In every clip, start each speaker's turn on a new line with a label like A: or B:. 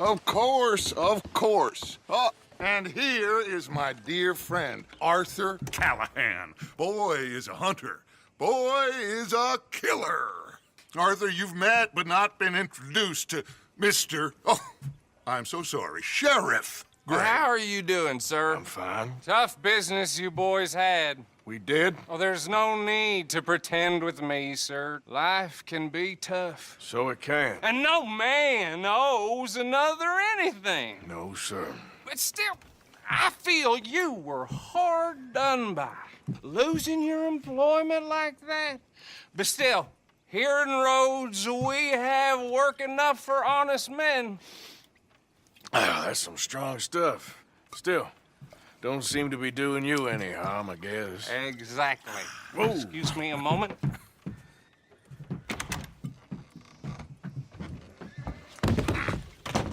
A: Of course, of course. Oh, and here is my dear friend, Arthur Callahan. Boy is a hunter. Boy is a killer. Arthur, you've met but not been introduced to Mr. Oh, I'm so sorry, Sheriff Gray.
B: How are you doing, sir?
A: I'm fine.
B: Tough business you boys had.
A: We did?
B: Well, there's no need to pretend with me, sir. Life can be tough.
A: So it can.
B: And no man owes another anything.
A: No, sir.
B: But still, I feel you were hard done by. Losing your employment like that. But still, here in Rhodes, we have work enough for honest men.
A: That's some strong stuff. Still, don't seem to be doing you any harm, I guess.
B: Exactly.
A: Whoa.
B: Excuse me a moment.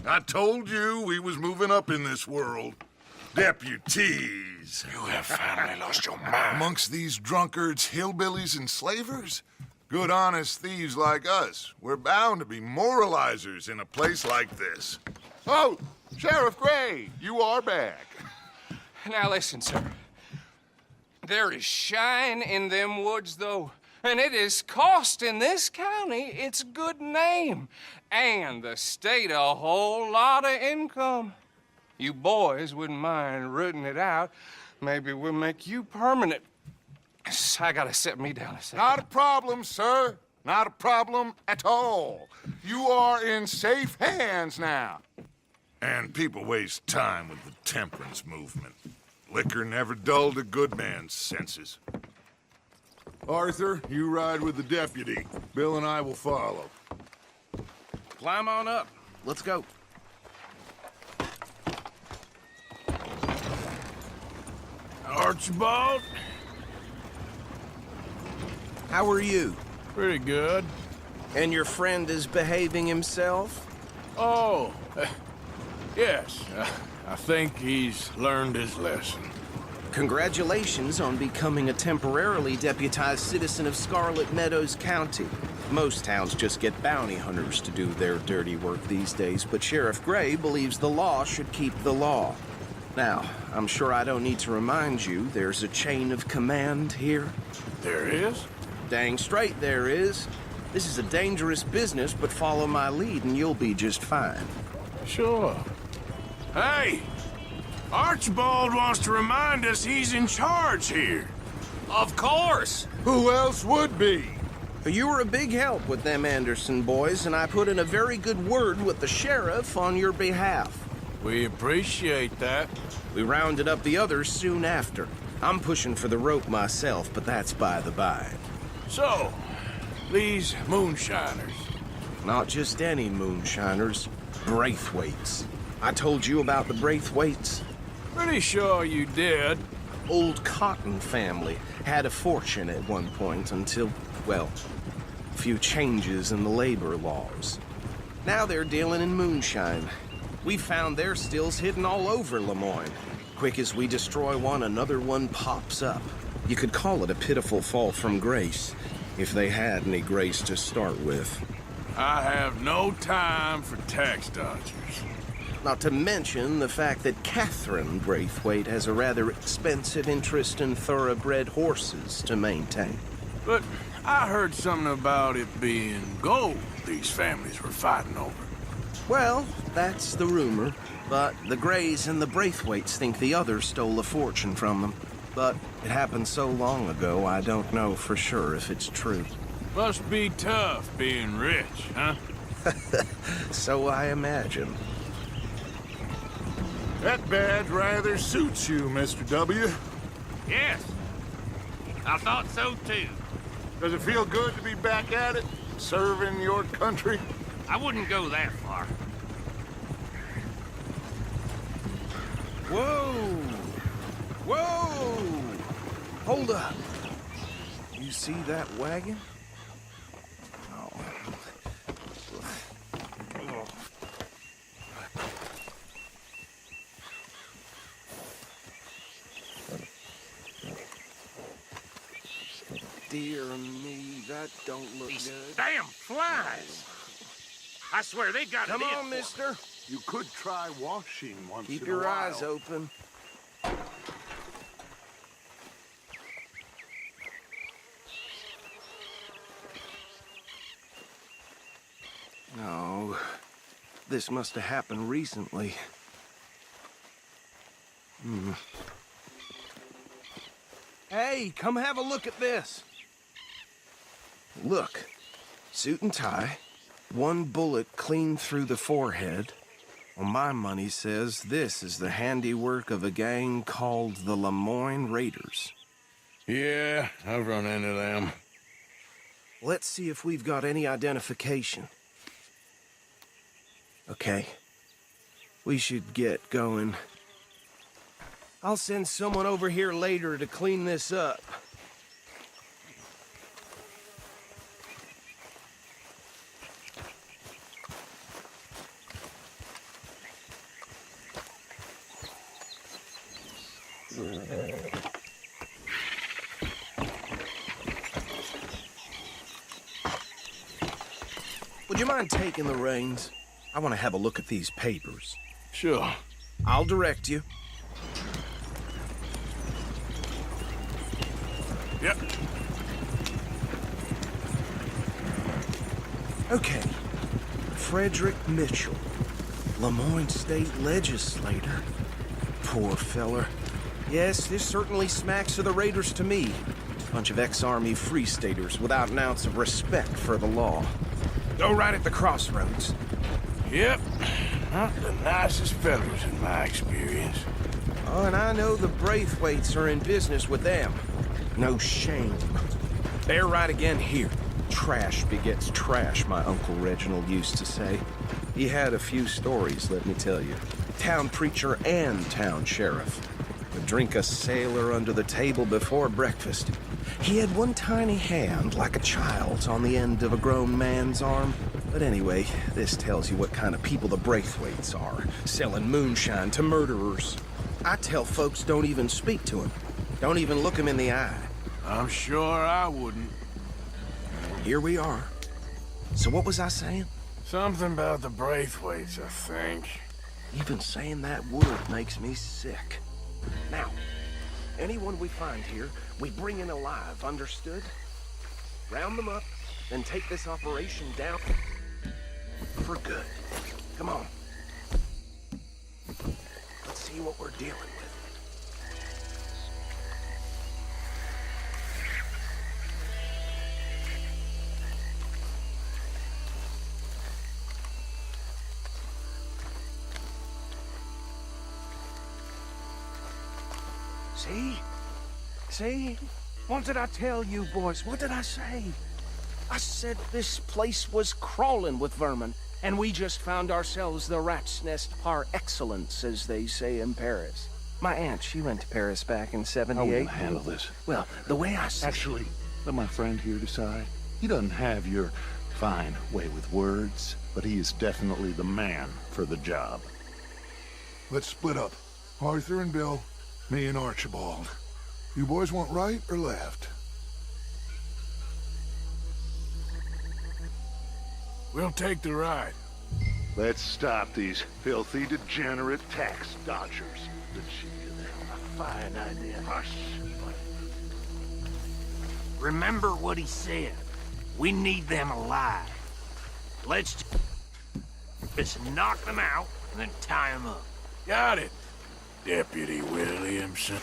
A: I told you we was moving up in this world. Deputies. You have finally lost your mind. Amongst these drunkards, hillbillies, and slavers? Good, honest thieves like us. We're bound to be moralizers in a place like this. Oh, Sheriff Gray, you are back.
B: Now listen, sir. There is shine in them woods, though, and it is costing this county its good name and the state a whole lot of income. You boys wouldn't mind rooting it out. Maybe we'll make you permanent. I gotta sit me down a second.
A: Not a problem, sir. Not a problem at all. You are in safe hands now. And people waste time with the temperance movement. Liquor never dulled a good man's senses. Arthur, you ride with the deputy. Bill and I will follow.
C: Climb on up. Let's go.
D: Archibald?
C: How are you?
D: Pretty good.
C: And your friend is behaving himself?
D: Oh, yes. I think he's learned his lesson.
C: Congratulations on becoming a temporarily deputized citizen of Scarlett Meadows County. Most towns just get bounty hunters to do their dirty work these days, but Sheriff Gray believes the law should keep the law. Now, I'm sure I don't need to remind you there's a chain of command here.
D: There is?
C: Dang straight there is. This is a dangerous business, but follow my lead and you'll be just fine.
D: Sure. Hey! Archibald wants to remind us he's in charge here.
B: Of course.
A: Who else would be?
C: You were a big help with them Anderson boys, and I put in a very good word with the sheriff on your behalf.
D: We appreciate that.
C: We rounded up the others soon after. I'm pushing for the rope myself, but that's by the by.
D: So, these moonshiners.
C: Not just any moonshiners, Braithwaites. I told you about the Braithwaites.
D: Pretty sure you did.
C: Old Cotton family had a fortune at one point until, well, a few changes in the labor laws. Now they're dealing in moonshine. We found their stills hidden all over Lemoyne. Quick as we destroy one, another one pops up. You could call it a pitiful fall from grace, if they had any grace to start with.
D: I have no time for tax dodgers.
C: Not to mention the fact that Catherine Braithwaite has a rather expensive interest in thoroughbred horses to maintain.
D: But I heard something about it being gold these families were fighting over.
C: Well, that's the rumor. But the Grays and the Braithwaites think the others stole a fortune from them. But it happened so long ago, I don't know for sure if it's true.
D: Must be tough being rich, huh?
C: So I imagine.
A: That badge rather suits you, Mr. W.
E: Yes. I thought so, too.
A: Does it feel good to be back at it, serving your country?
E: I wouldn't go that far.
C: Whoa! Whoa! Hold up. You see that wagon? Oh. Dear me, that don't look
E: These
C: good.
E: damn flies. I swear they got
C: Come
E: it in
C: on,
E: for me.
C: mister.
A: You could try washing once
C: Keep
A: in a
C: your
A: while.
C: eyes open. No, this must have happened recently. Hey, come have a look at this. Look, suit and tie, one bullet clean through the forehead. Well, my money says this is the handiwork of a gang called the Lemoyne Raiders.
D: Yeah, I've run into them.
C: Let's see if we've got any identification. Okay. We should get going. I'll send someone over here later to clean this up. Would you mind taking the reins? I want to have a look at these papers.
D: Sure.
C: I'll direct you.
D: Yep.
C: Okay. Frederick Mitchell, Lemoyne State Legislator. Poor feller. Yes, this certainly smacks of the Raiders to me. Bunch of ex-Army Free Staters without an ounce of respect for the law. Go right at the crossroads.
D: Yep. Not the nicest fellas in my experience.
C: Oh, and I know the Braithwaites are in business with them. No shame. They're right again here. Trash begets trash, my Uncle Reginald used to say. He had a few stories, let me tell you. Town preacher and town sheriff. Would drink a sailor under the table before breakfast. He had one tiny hand, like a child's, on the end of a grown man's arm. But anyway, this tells you what kind of people the Braithwaites are, selling moonshine to murderers. I tell folks don't even speak to him. Don't even look him in the eye.
D: I'm sure I wouldn't.
C: Here we are. So what was I saying?
D: Something about the Braithwaites, I think.
C: Even saying that word makes me sick. Now, anyone we find here, we bring in alive, understood? Round them up, then take this operation down for good. Come on. Let's see what we're dealing with. See? See? What did I tell you, boys? What did I say? I said this place was crawling with vermin, and we just found ourselves the rat's nest par excellence, as they say in Paris. My aunt, she went to Paris back in
F: How are we
C: '78.
F: gonna handle this?
C: Well, the way I see
F: Actually, let my friend here decide. He doesn't have your fine way with words, but he is definitely the man for the job.
A: Let's split up. Arthur and Bill, me and Archibald. You boys want right or left?
D: We'll take the ride.
F: Let's stop these filthy, degenerate tax dodgers. A fine idea. Hush.
E: Remember what he said. We need them alive. Let's just knock them out and then tie them up.
D: Got it, Deputy Williamson.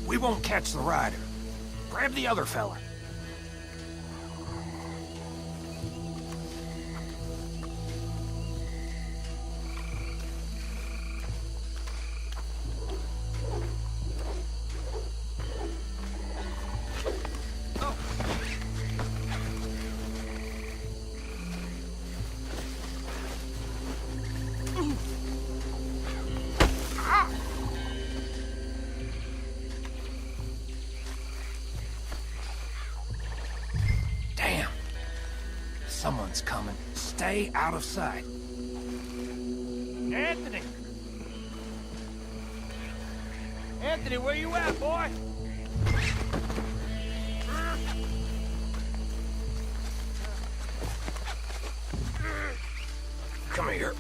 E: We won't catch the rider. Grab the other fella. Someone's coming. Stay out of sight. Anthony! Anthony, where you at, boy? Come here.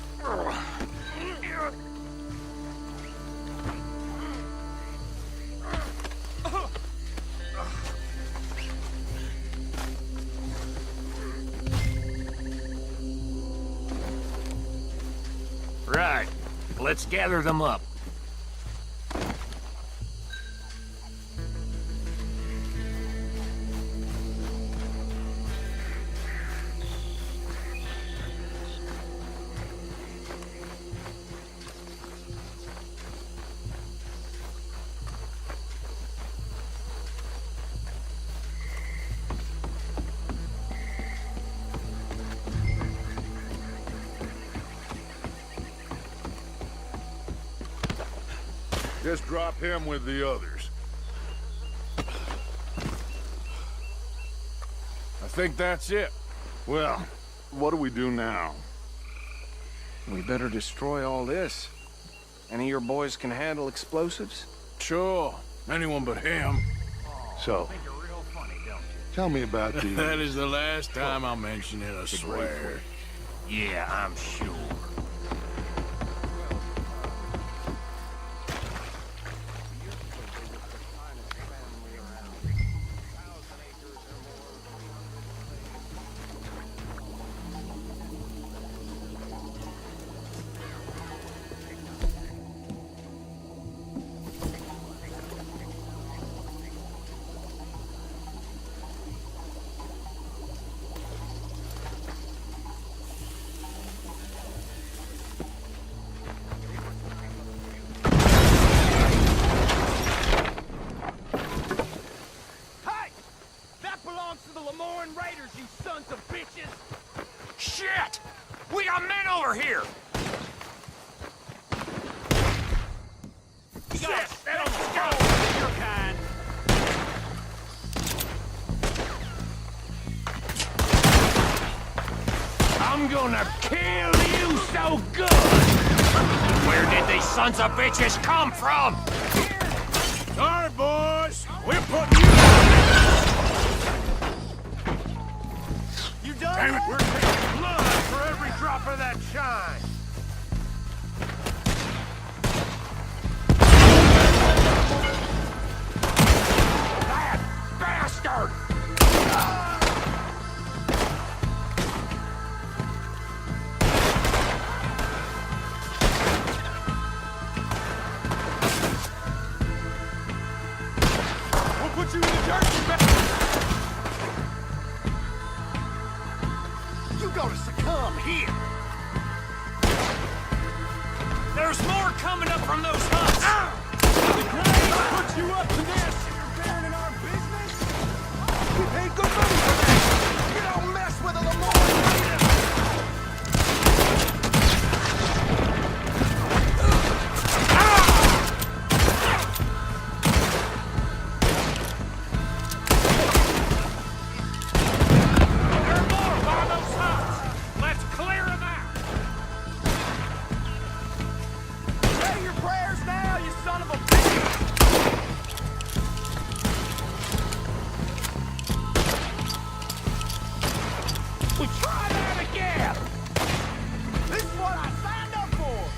E: Right. Let's gather them up.
A: Just drop him with the others.
D: I think that's it.
F: Well, what do we do now?
C: We better destroy all this. Any of your boys can handle explosives?
D: Sure. Anyone but him.
F: So,
E: Think you're real funny, don't you?
F: tell me about the...
D: That is the last time I'll mention it, I swear.
E: Yeah, I'm sure. Shit! We got men over here! Shit! That'll go! Your kind! I'm gonna kill you so good! Where did these sons of bitches come from?
D: All right, boys. We're putting you down.
E: You done?
D: Damn it, we're taking blood for every drop of that shine.
E: That bastard!
D: We'll put you in the dirt, you bet.
E: You gotta succumb here! There's more coming up from those huts!
D: Put you up to this.
E: You're bearing in our business? We paid good money for that! You don't mess with a Lamar Raider! There are more by those huts! Let's clear them out! Say your prayers now, you son of a bitch! We try that again! This is what I signed up for!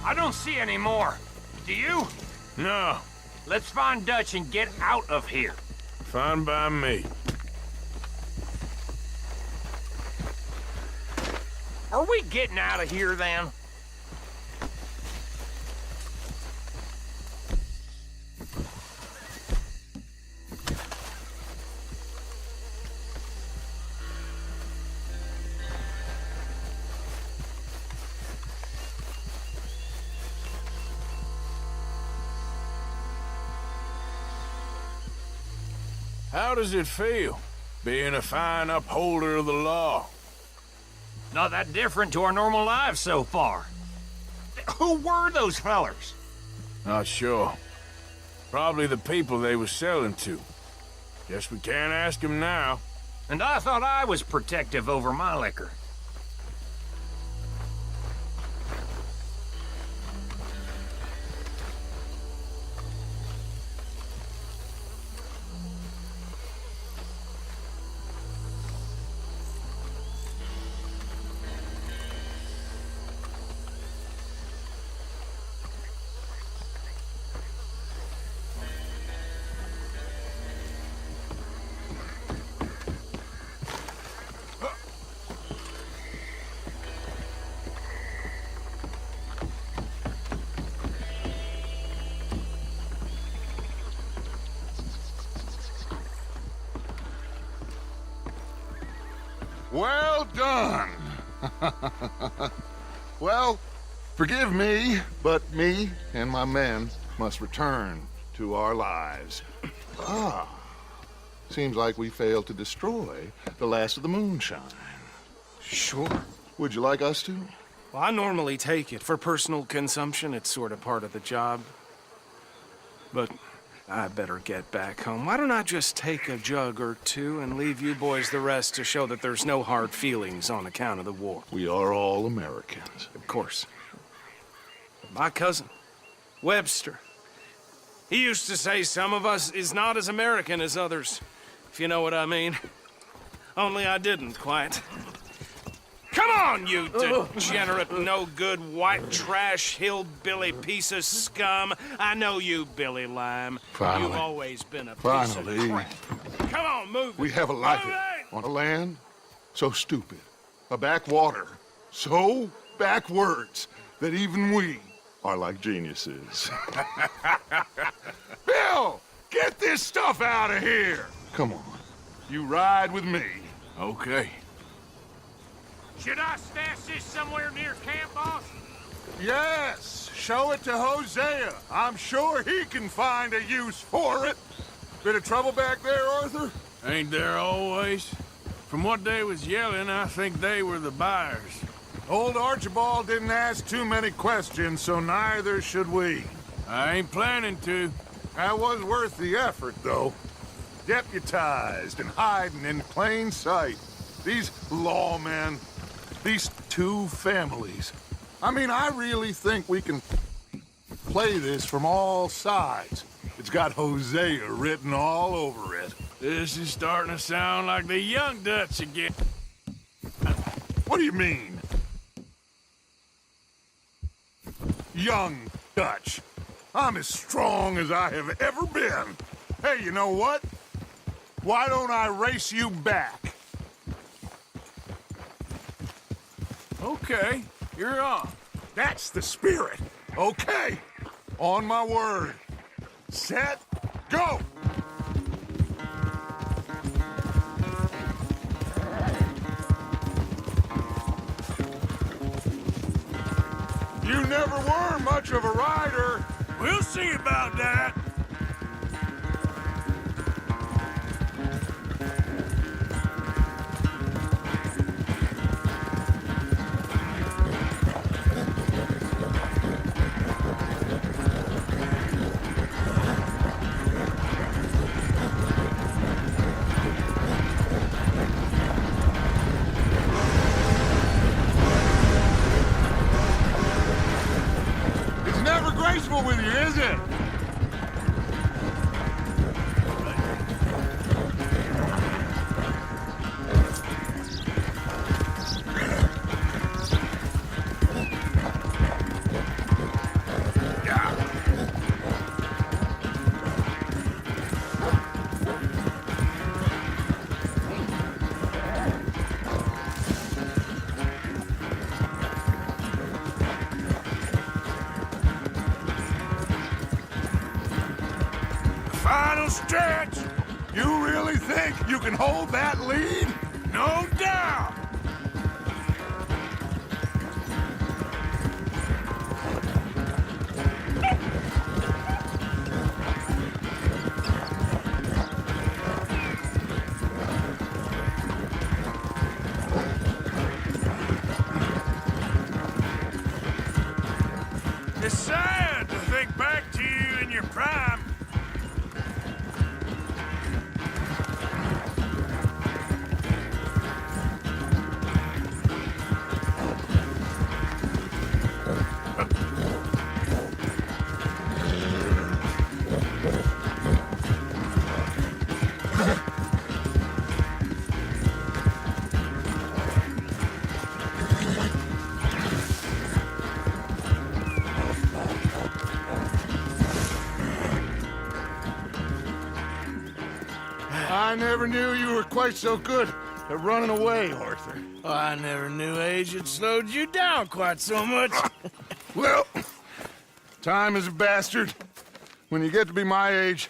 E: I don't see any more. Do you?
D: No,
E: Let's find Dutch and get out of here.
D: fine by me.
E: Are we getting out of here then?
D: How does it feel? being a fine upholder of the law.
E: Not that different to our normal lives so far. Who were those fellers?
D: Not sure. Probably the people they were selling to. Guess we can't ask them now.
E: And I thought I was protective over my liquor.
A: Well done. Well, forgive me, but me and my men must return to our lives. Seems like we failed to destroy the last of the moonshine.
C: Sure.
A: Would you like us to?
C: Well, I normally take it. For personal consumption, it's sort of part of the job. But I better get back home. Why don't I just take a jug or two and leave you boys the rest to show that there's no hard feelings on account of the war?
A: We are all Americans.
C: Of course. My cousin, Webster, he used to say some of us is not as American as others, if you know what I mean. Only I didn't quite. Come on, you degenerate, no-good, white trash, hillbilly piece of scum. I know you, Billy Lime.
A: Finally.
C: You've always been a piece
A: Finally.
C: of crap. Come on, move it.
A: We have a life
C: Move it!
A: on a land so stupid, a backwater so backwards that even we are like geniuses. Bill, get this stuff out of here. Come on, you ride with me.
D: Okay.
E: Should I stash this somewhere near camp, boss?
A: Yes, show it to Hosea. I'm sure he can find a use for it. Bit of trouble back there, Arthur?
D: Ain't there always? From what they was yelling, I think they were the buyers.
A: Old Archibald didn't ask too many questions, so neither should we.
D: I ain't planning to.
A: That was worth the effort, though. Deputized and hiding in plain sight. These lawmen, these two families. I mean, I really think we can play this from all sides. It's got Hosea written all over it.
D: This is starting to sound like the Young Dutch again.
A: What do you mean? Young Dutch. I'm as strong as I have ever been. Hey, you know what? Why don't I race you back?
D: Okay, you're on.
A: That's the spirit. Okay. On my word. Set, go! You never were much of a rider.
D: We'll see about that.
A: It's never graceful with you, is it?
D: Final stretch.
A: You really think you can hold that lead?
D: No doubt. It's sad to think back to you in your prime.
A: I never knew you were quite so good at running away, Arthur.
G: Oh, I never knew age had slowed you down quite so much.
A: Well, time is a bastard. When you get to be my age,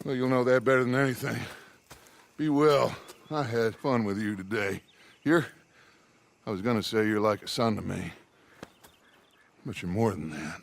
A: well, you'll know that better than anything. Be well. I had fun with you today. I was gonna say you're like a son to me. But you're more than that.